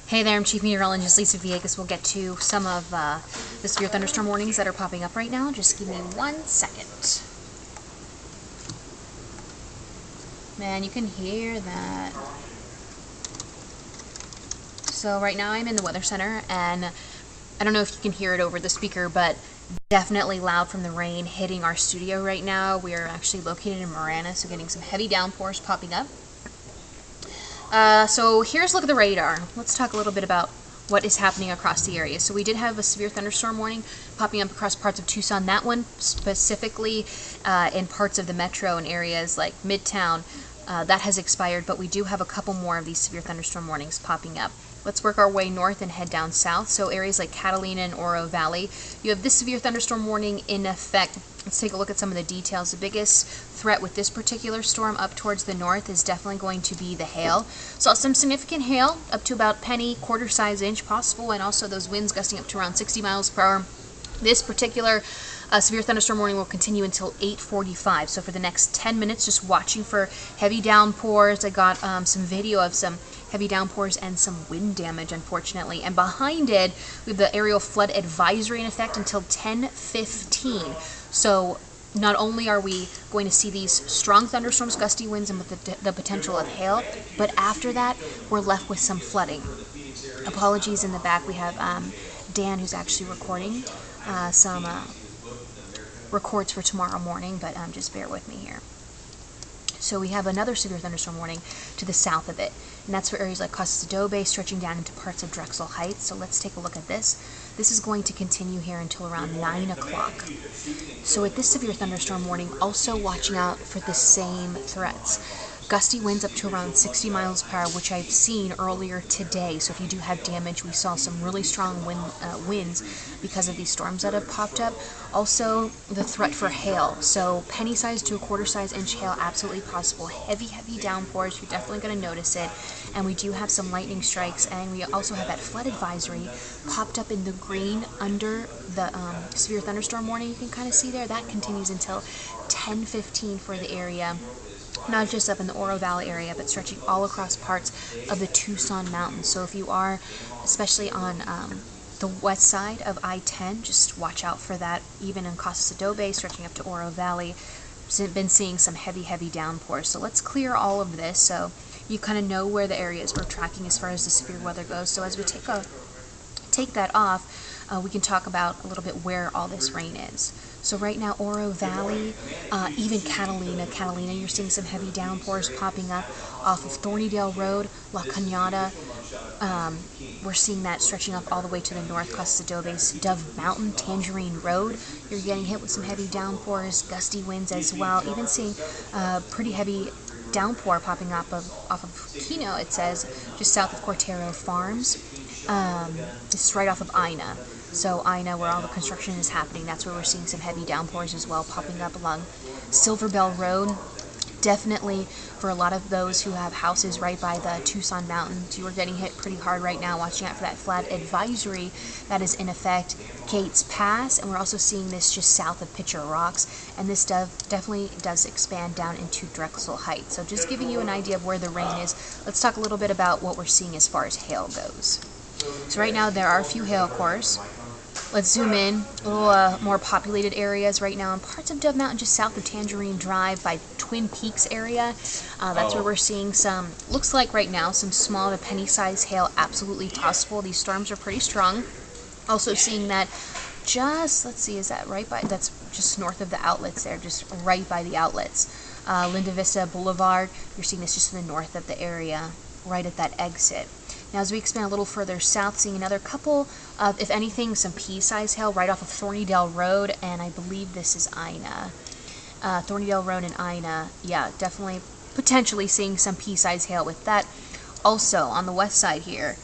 Hey there, I'm Chief Meteorologist Lisa Villegas. We'll get to some of the severe thunderstorm warnings that are popping up right now. Just give me 1 second. Man, you can hear that. So right now I'm in the Weather Center, and I don't know if you can hear it over the speaker, but definitely loud from the rain hitting our studio right now. We are actually located in Marana, so getting some heavy downpours popping up. So here's a look at the radar. Let's talk a little bit about what is happening across the area. So we did have a severe thunderstorm warning popping up across parts of Tucson. That one specifically in parts of the metro and areas like Midtown, that has expired, but we do have a couple more of these severe thunderstorm warnings popping up. Let's work our way north and head down south. So areas like Catalina and Oro Valley, you have this severe thunderstorm warning in effect. Let's take a look at some of the details. The biggest threat with this particular storm up towards the north is definitely going to be the hail. Saw some significant hail, up to about penny, quarter-size inch possible, and also those winds gusting up to around 60 miles per hour. This particular severe thunderstorm warning will continue until 8:45. So for the next 10 minutes, just watching for heavy downpours. I got some video of some heavy downpours and some wind damage, unfortunately. And behind it, we have the aerial flood advisory in effect until 10:15. So not only are we going to see these strong thunderstorms, gusty winds, and with the potential of hail, but after that, we're left with some flooding. Apologies in the back. We have Dan, who's actually recording some records for tomorrow morning, but just bear with me here. So we have another severe thunderstorm warning to the south of it, and that's for areas like Costa do Bay, stretching down into parts of Drexel Heights. So let's take a look at this. This is going to continue here until around 9 o'clock. So with this severe thunderstorm warning, also watching out for the same threats. Gusty winds up to around 60 miles per hour, which I've seen earlier today. So if you do have damage, we saw some really strong winds because of these storms that have popped up. Also, the threat for hail. So penny-sized to a quarter-size inch hail, absolutely possible. Heavy, heavy downpours. You're definitely going to notice it. And we do have some lightning strikes. And we also have that flood advisory popped up in the green under the severe thunderstorm warning. You can kind of see there. That continues until 10:15 for the area. Not just up in the Oro Valley area, but stretching all across parts of the Tucson mountains. So if you are, especially on the west side of I-10, just watch out for that. Even in Costa do Bay, stretching up to Oro Valley, been seeing some heavy, heavy downpours. So let's clear all of this so you kind of know where the areas we're tracking as far as the severe weather goes. So as we take that off, we can talk about a little bit where all this rain is. So right now, Oro Valley, even Catalina, you're seeing some heavy downpours popping up off of Thornydale Road, La Cañada. We're seeing that stretching up all the way to the north, Costa do Bay, Dove Mountain, Tangerine Road. You're getting hit with some heavy downpours, gusty winds as well. Even seeing pretty heavy downpour popping up off of Kino, it says, just south of Cortero Farms. It's right off of Ina. So Ina, where all the construction is happening, that's where we're seeing some heavy downpours as well popping up along Silver Bell Road. Definitely for a lot of those who have houses right by the Tucson mountains, you are getting hit pretty hard right now. Watching out for that flood advisory that is in effect. Gates Pass, and we're also seeing this just south of Pitcher Rocks, and this definitely does expand down into Drexel Heights. So just giving you an idea of where the rain is, let's talk a little bit about what we're seeing as far as hail goes. So right now there are a few hail cores. Let's zoom in, a little more populated areas right now in parts of Dove Mountain, just south of Tangerine Drive by Twin Peaks area. That's where we're seeing some, looks like right now, some small to penny-sized hail, absolutely possible. These storms are pretty strong. Also seeing that just, let's see, is that right by, that's just north of the outlets there, just right by the outlets. Linda Vista Boulevard, you're seeing this just in the north of the area, right at that exit. Now, as we expand a little further south, seeing another couple of, if anything, some pea-sized hail right off of Thornydale Road, and I believe this is Ina. Thornydale Road and Ina, yeah, definitely, potentially seeing some pea-sized hail with that. Also, on the west side here,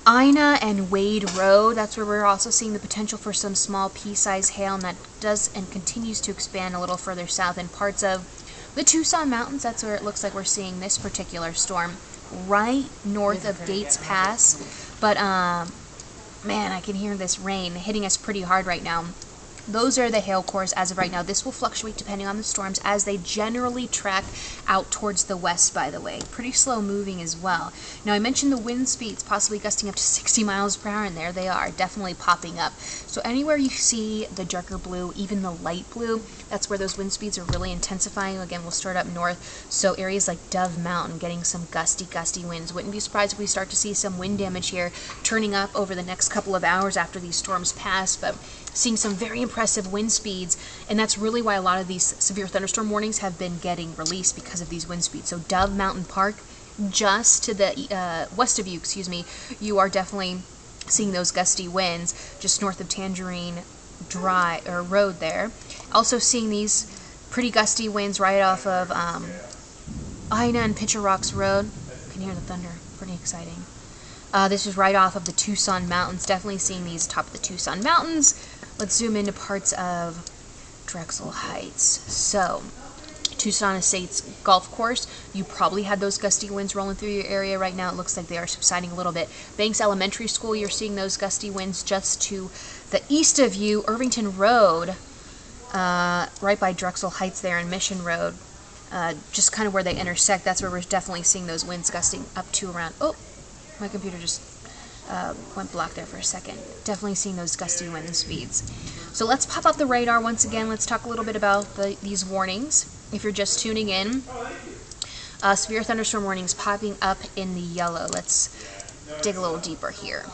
Ina and Wade Road, that's where we're also seeing the potential for some small pea-sized hail, and that does and continues to expand a little further south in parts of the Tucson mountains. That's where it looks like we're seeing this particular storm. Right north of Gates Pass, but man, I can hear this rain hitting us pretty hard right now. Those are the hail cores as of right now. This will fluctuate depending on the storms as they generally track out towards the west, by the way. Pretty slow moving as well. Now, I mentioned the wind speeds possibly gusting up to 60 miles per hour, and there they are, definitely popping up. So anywhere you see the darker blue, even the light blue, that's where those wind speeds are really intensifying. Again, we'll start up north. So areas like Dove Mountain getting some gusty winds. Wouldn't be surprised if we start to see some wind damage here turning up over the next couple of hours after these storms pass, but seeing some very impressive wind speeds, and that's really why a lot of these severe thunderstorm warnings have been getting released, because of these wind speeds. So Dove Mountain Park, just to the west of you, you are definitely seeing those gusty winds just north of Tangerine Road there. Also seeing these pretty gusty winds right off of Ina and Picture Rocks Road. You can hear the thunder, pretty exciting. This is right off of the Tucson Mountains. Definitely seeing these top of the Tucson Mountains. Let's zoom into parts of Drexel Heights. So, Tucson Estates Golf Course, you probably had those gusty winds rolling through your area. Right now it looks like they are subsiding a little bit. Banks Elementary School, you're seeing those gusty winds just to the east of you. Irvington Road, right by Drexel Heights there, and Mission Road, just kind of where they intersect. That's where we're definitely seeing those winds gusting up to around, oh, my computer just went black there for a second. Definitely seeing those gusty wind speeds. So let's pop up the radar once again. Let's talk a little bit about these warnings. If you're just tuning in, severe thunderstorm warnings popping up in the yellow. Let's dig a little deeper here.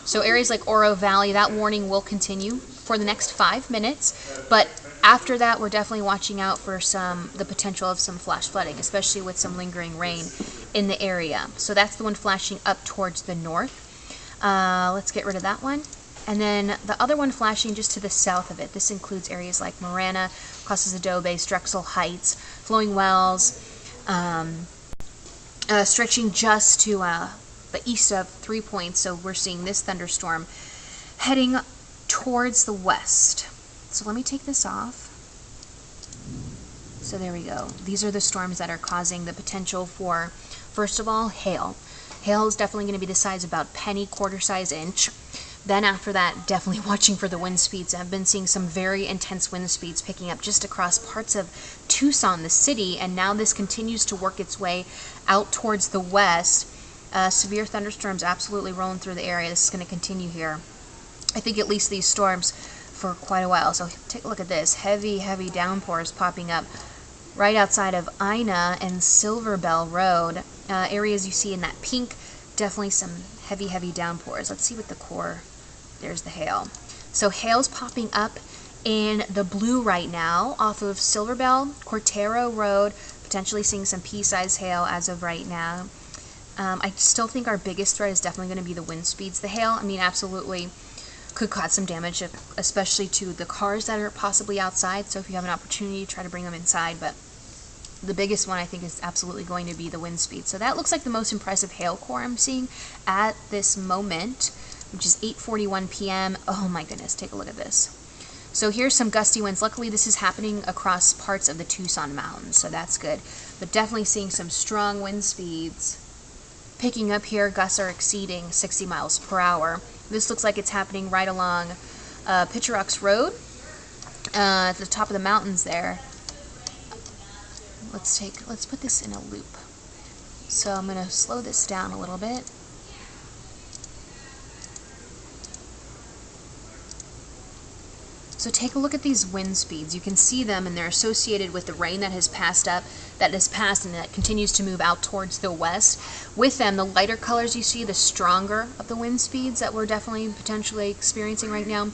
So areas like Oro Valley, that warning will continue for the next 5 minutes, but after that, we're definitely watching out for the potential of some flash flooding, especially with some lingering rain in the area. So that's the one flashing up towards the north. Let's get rid of that one. And then the other one flashing just to the south of it. This includes areas like Marana, Casas Adobes, Drexel Heights, Flowing Wells, stretching just to the east of 3 Points. So we're seeing this thunderstorm heading towards the west. So let me take this off. So there we go. These are the storms that are causing the potential for, first of all, hail. Hail is definitely going to be the size of about penny, quarter size inch. Then after that, definitely watching for the wind speeds. I've been seeing some very intense wind speeds picking up just across parts of Tucson, the city, and now this continues to work its way out towards the west. Severe thunderstorms absolutely rolling through the area. This is going to continue here, I think, at least these storms for quite a while. So take a look at this. Heavy downpours popping up right outside of Ina and Silver Bell Road. Areas you see in that pink, definitely some heavy downpours. Let's see what the core, there's the hail. So hail's popping up in the blue right now off of Silver Bell, Cortero Road, potentially seeing some pea-sized hail as of right now. I still think our biggest threat is definitely going to be the wind speeds. The hail, I mean, absolutely could cause some damage, especially to the cars that are possibly outside. So if you have an opportunity, try to bring them inside. But the biggest one, I think, is absolutely going to be the wind speed. So that looks like the most impressive hail core I'm seeing at this moment, which is 8:41 p.m. Oh my goodness, take a look at this. So here's some gusty winds. Luckily, this is happening across parts of the Tucson Mountains, so that's good. But definitely seeing some strong wind speeds picking up here. Gusts are exceeding 60 miles per hour. This looks like it's happening right along Picture Rocks Road at the top of the mountains there. Let's put this in a loop. So I'm going to slow this down a little bit. So take a look at these wind speeds. You can see them, and they're associated with the rain that has passed and that continues to move out towards the west. With them, the lighter colors you see, the stronger of the wind speeds that we're definitely potentially experiencing right now,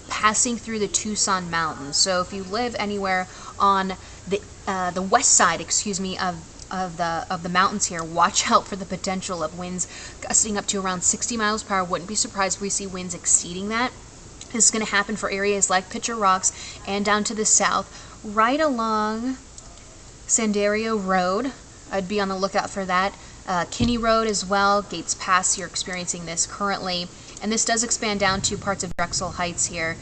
passing through the Tucson Mountains. So if you live anywhere on the west side, of the mountains here, watch out for the potential of winds gusting up to around 60 miles per hour. Wouldn't be surprised if we see winds exceeding that. This is going to happen for areas like Picture Rocks and down to the south, right along Sandario Road. I'd be on the lookout for that. Kinney Road as well, Gates Pass, you're experiencing this currently. And this does expand down to parts of Drexel Heights here,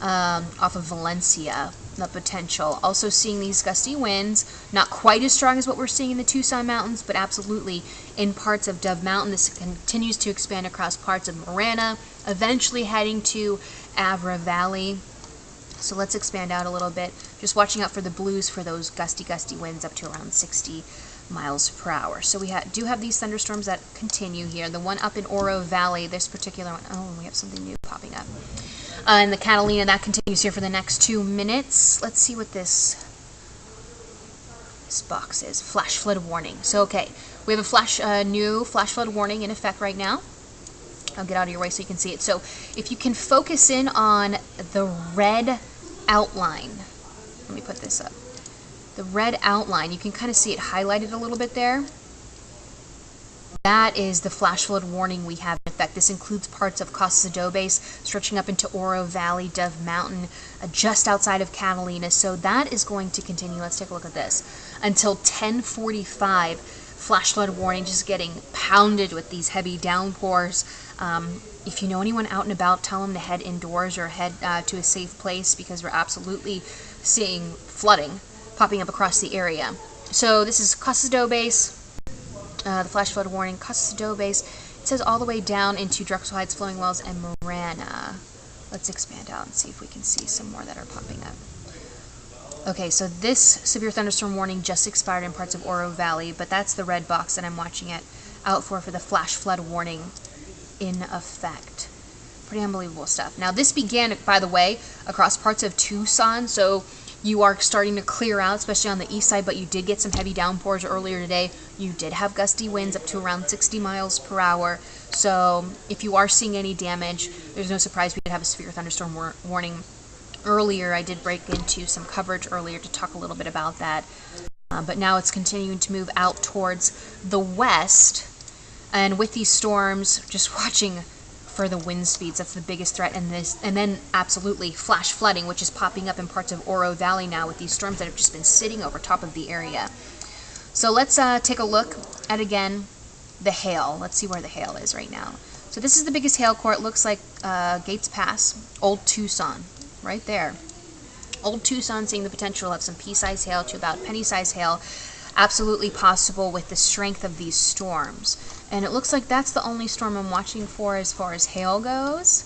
off of Valencia, the potential. Also seeing these gusty winds, not quite as strong as what we're seeing in the Tucson Mountains, but absolutely in parts of Dove Mountain. This continues to expand across parts of Marana, eventually heading to Avra Valley. So let's expand out a little bit. Just watching out for the blues for those gusty winds up to around 60 miles per hour. So we do have these thunderstorms that continue here. The one up in Oro Valley, this particular one, oh, we have something new popping up. And the Catalina, that continues here for the next 2 minutes. Let's see what this box is. Flash flood warning. So, okay, we have a new flash flood warning in effect right now. I'll get out of your way so you can see it. So if you can focus in on the red outline, let me put this up. The red outline, you can kind of see it highlighted a little bit there. That is the flash flood warning we have in effect. This includes parts of Casas Adobes, stretching up into Oro Valley, Dove Mountain, just outside of Catalina. So that is going to continue. Let's take a look at this. Until 10:45, flash flood warning, just getting pounded with these heavy downpours. If you know anyone out and about, tell them to head indoors or head to a safe place, because we're absolutely seeing flooding popping up across the area. So this is Casas Adobes. The flash flood warning, Casas Adobes. It says all the way down into Drexel Heights, Flowing Wells, and Marana. Let's expand out and see if we can see some more that are popping up. Okay, so this severe thunderstorm warning just expired in parts of Oro Valley, but that's the red box that I'm watching it out for the flash flood warning in effect. Pretty unbelievable stuff. Now, this began, by the way, across parts of Tucson, so you are starting to clear out, especially on the east side, but you did get some heavy downpours earlier today. You did have gusty winds up to around 60 miles per hour. So if you are seeing any damage, there's no surprise we did have a severe thunderstorm warning earlier. I did break into some coverage earlier to talk a little bit about that. But now it's continuing to move out towards the west. And with these storms, just watching for the wind speeds, that's the biggest threat. And then absolutely flash flooding, which is popping up in parts of Oro Valley now with these storms that have just been sitting over top of the area. So let's take a look at, again, the hail. Let's see where the hail is right now. So this is the biggest hail core. It looks like Gates Pass, Old Tucson, right there. Old Tucson, seeing the potential of some pea-sized hail to about penny-sized hail. Absolutely possible with the strength of these storms. And it looks like that's the only storm I'm watching for as far as hail goes.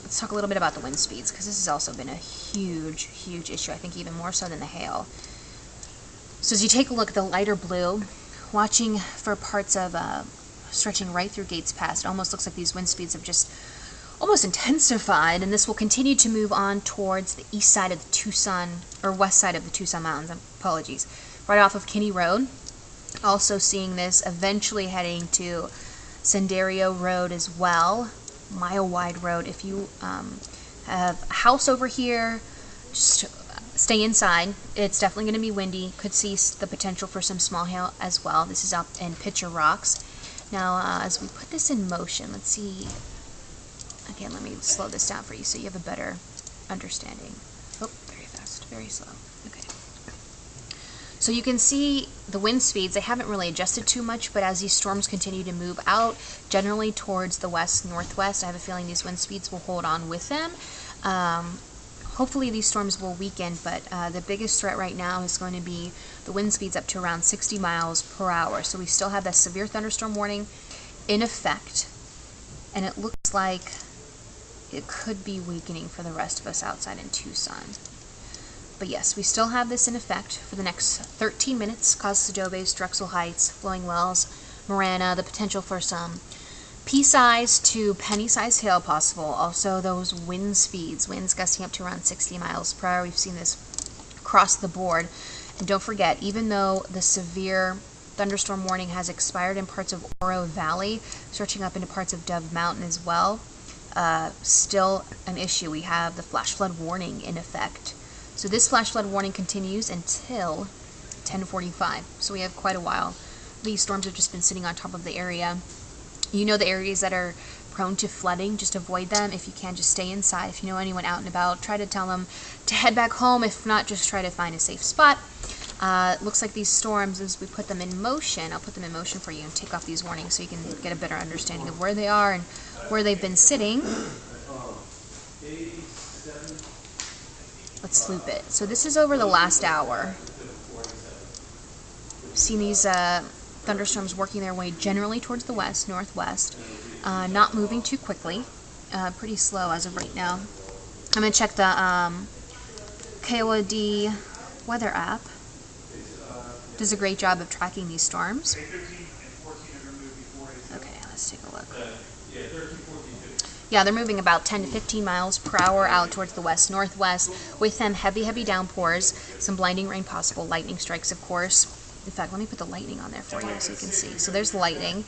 Let's talk a little bit about the wind speeds, because this has also been a huge, huge issue. I think even more so than the hail. So as you take a look at the lighter blue, watching for parts of stretching right through Gates Pass, it almost looks like these wind speeds have just almost intensified, and this will continue to move on towards the east side of the Tucson, or west side of the Tucson Mountains, apologies, right off of Kinney Road. Also seeing this eventually heading to Senderio Road as well, Mile Wide Road. If you have a house over here, just stay inside. It's definitely going to be windy. Could see the potential for some small hail as well. This is up in Pitcher Rocks. Now, as we put this in motion, let's see. Again, let me slow this down for you so you have a better understanding. Oh, very fast, very slow. Okay. So you can see the wind speeds. They haven't really adjusted too much, but as these storms continue to move out, generally towards the west-northwest, I have a feeling these wind speeds will hold on with them. Hopefully these storms will weaken, but the biggest threat right now is going to be the wind speeds up to around 60 miles per hour. So we still have that severe thunderstorm warning in effect, and it looks like it could be weakening for the rest of us outside in Tucson. But yes, we still have this in effect for the next 13 minutes. Casas Adobes, Drexel Heights, Flowing Wells, Marana, the potential for some pea-sized to penny-sized hail possible. Also those wind speeds, winds gusting up to around 60 miles per hour. We've seen this across the board. And don't forget, even though the severe thunderstorm warning has expired in parts of Oro Valley, stretching up into parts of Dove Mountain as well, still an issue. We have the flash flood warning in effect. So this flash flood warning continues until 10:45. So we have quite a while. These storms have just been sitting on top of the area. You know the areas that are prone to flooding, just avoid them. If you can, just stay inside. If you know anyone out and about, try to tell them to head back home. If not, just try to find a safe spot. It looks like these storms, as we put them in motion, I'll put them in motion for you and take off these warnings so you can get a better understanding of where they are and where they've been sitting. Let's loop it. So this is over the last hour. We've seen these thunderstorms working their way generally towards the west, northwest, not moving too quickly, pretty slow as of right now. I'm going to check the KOD weather app. Does a great job of tracking these storms. Okay, let's take a look. Yeah, they're moving about 10 to 15 miles per hour out towards the west-northwest. With them, heavy downpours, some blinding rain possible, lightning strikes, of course. In fact, let me put the lightning on there for you so you can see. So there's lightning.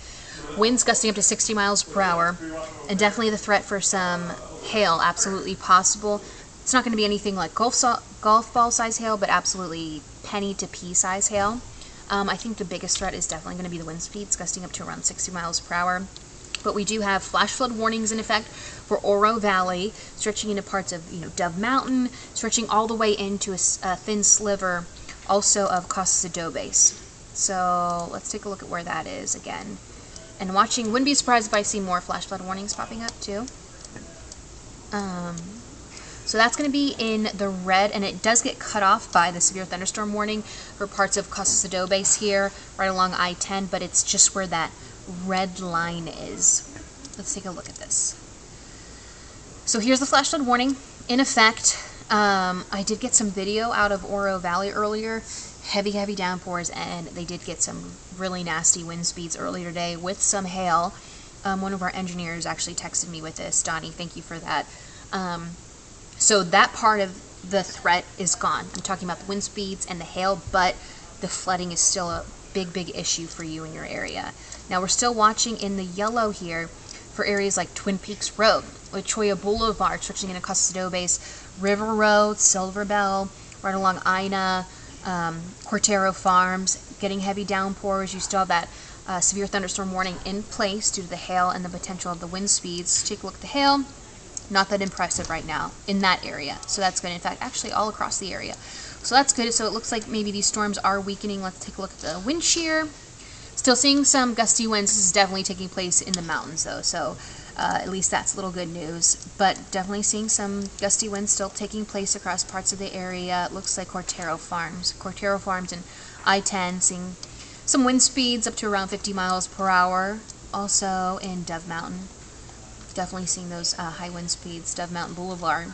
Winds gusting up to 60 miles per hour. And definitely the threat for some hail, absolutely possible. It's not going to be anything like golf ball size hail, but absolutely penny to pea size hail. I think the biggest threat is definitely going to be the wind speeds gusting up to around 60 miles per hour. But we do have flash flood warnings in effect for Oro Valley, stretching into parts of Dove Mountain, stretching all the way into a thin sliver also of Casas Adobes. So let's take a look at where that is again. And watching, wouldn't be surprised if I see more flash flood warnings popping up too. So that's going to be in the red, and it does get cut off by the severe thunderstorm warning for parts of Casas Adobes here, right along I-10, but it's just where that red line is. Let's take a look at this. So here's the flash flood warning in effect. I did get some video out of Oro Valley earlier. Heavy downpours, and they did get some really nasty wind speeds earlier today with some hail. One of our engineers actually texted me with this. Donnie, thank you for that. So that part of the threat is gone. I'm talking about the wind speeds and the hail, but the flooding is still a big issue for you in your area. Now we're still watching in the yellow here for areas like Twin Peaks Road, Cholla Boulevard, stretching into Casas Adobes, River Road, Silver Bell, right along Ina, Cortero Farms, getting heavy downpours. You still have that severe thunderstorm warning in place due to the hail and the potential of the wind speeds. Take a look at the hail. Not that impressive right now in that area. So that's good. In fact, actually all across the area. So that's good. So it looks like maybe these storms are weakening. Let's take a look at the wind shear. Still seeing some gusty winds. This is definitely taking place in the mountains though. So at least that's a little good news. But definitely seeing some gusty winds still taking place across parts of the area. It looks like Cortero Farms and I-10, seeing some wind speeds up to around 50 miles per hour. Also in Dove Mountain. Definitely seeing those high wind speeds, Dove Mountain Boulevard.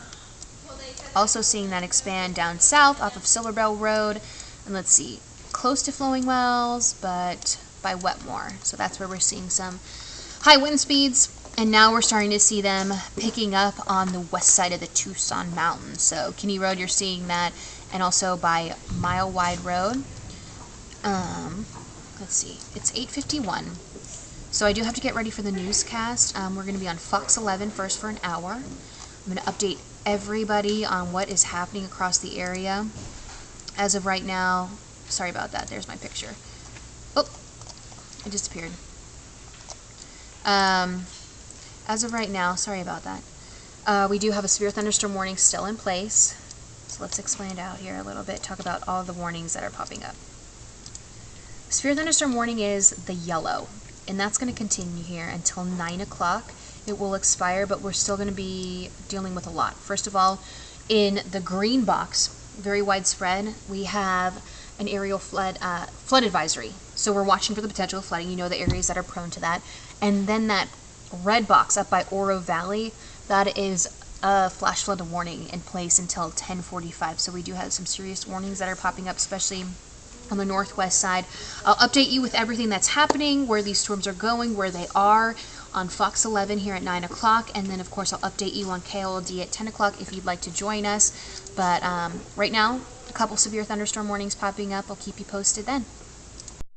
Also seeing that expand down south off of Silver Bell Road. And let's see, close to Flowing Wells, but by Wetmore. So that's where we're seeing some high wind speeds. And now we're starting to see them picking up on the west side of the Tucson Mountains. So Kinney Road, you're seeing that. And also by Mile Wide Road. Let's see, it's 8:51. So I do have to get ready for the newscast. We're going to be on Fox 11 first for an hour. I'm going to update everybody on what is happening across the area. As of right now, sorry about that, there's my picture. Oh, it disappeared. As of right now, sorry about that. We do have a severe thunderstorm warning still in place. So let's explain it out here a little bit, talk about all the warnings that are popping up. Severe thunderstorm warning is the yellow. And that's going to continue here until 9 o'clock. It will expire, but we're still going to be dealing with a lot. First of all, in the green box, very widespread, we have an aerial flood advisory. So we're watching for the potential of flooding. You know the areas that are prone to that. And then that red box up by Oro Valley, that is a flash flood warning in place until 10:45. So we do have some serious warnings that are popping up, especially on the northwest side. I'll update you with everything that's happening, where these storms are going, where they are, on Fox 11 here at 9 o'clock, and then of course I'll update you on KLD at 10 o'clock if you'd like to join us. But right now, a couple severe thunderstorm warnings popping up. I'll keep you posted then.